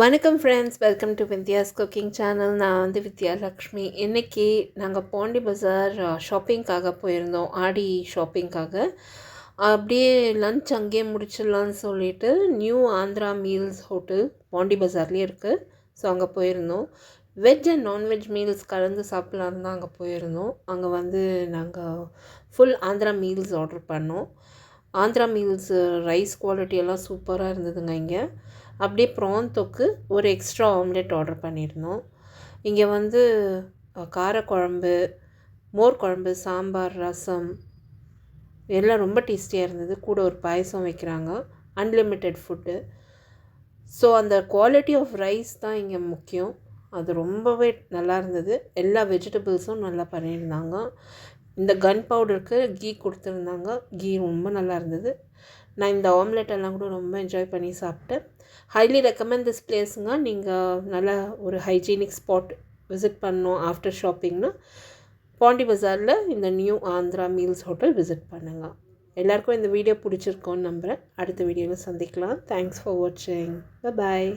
வணக்கம் friends, welcome to Vidya's cooking channel. நான் வந்து வித்யா லக்ஷ்மி. இன்றைக்கி நாங்கள் பாண்டி பஜார் ஷாப்பிங்காக போயிருந்தோம், ஆடி ஷாப்பிங்காக. அப்படியே லன்ச் அங்கேயே முடிச்சிடலான்னு சொல்லிட்டு new Andhra meals hotel Pondy பஜார்லேயே இருக்குது. ஸோ அங்கே போயிருந்தோம். வெஜ் அண்ட் நான்வெஜ் மீல்ஸ் கலந்து சாப்பிட்லான்னு தான் அங்கே போயிருந்தோம். அங்கே வந்து நாங்கள் ஃபுல் ஆந்திரா மீல்ஸ் ஆர்டர் பண்ணோம். ஆந்திரா மீல்ஸு ரைஸ் குவாலிட்டி எல்லாம் சூப்பராக இருந்ததுங்க. இங்கே அப்படியே ப்ரான் தொக்கு ஒரு எக்ஸ்ட்ரா ஆம்லெட் ஆர்டர் பண்ணியிருந்தோம். இங்கே வந்து காரக்குழம்பு, மோர் குழம்பு, சாம்பார், ரசம் எல்லாம் ரொம்ப டேஸ்டியாக இருந்தது. கூட ஒரு பாயசம் வைக்கிறாங்க. Unlimited food. ஸோ அந்த குவாலிட்டி ஆஃப் ரைஸ் தான் இங்கே முக்கியம். அது ரொம்பவே நல்லா இருந்தது. எல்லா வெஜிடபிள்ஸும் நல்லா பண்ணியிருந்தாங்க. இந்த கன் பவுடருக்கு கீ கொடுத்துருந்தாங்க. கீ ரொம்ப நல்லா இருந்தது. நான் இந்த ஆம்லெட் எல்லாம் கூட ரொம்ப என்ஜாய் பண்ணி சாப்பிட்டேன். ஹைலி ரெக்கமெண்ட் திஸ் பிளேஸுங்க. நீங்கள் நல்லா ஒரு ஹைஜீனிக் ஸ்பாட் விசிட் பண்ணணும் ஆஃப்டர் ஷாப்பிங்னா பாண்டி பஜாரில் இந்த new Andhra meals hotel visit பண்ணுங்கள். எல்லாருக்கும் இந்த வீடியோ பிடிச்சிருக்கோன்னு நம்புகிறேன். அடுத்த வீடியோவில் சந்திக்கலாம். தேங்க்ஸ் ஃபார் வாட்சிங். பாய்.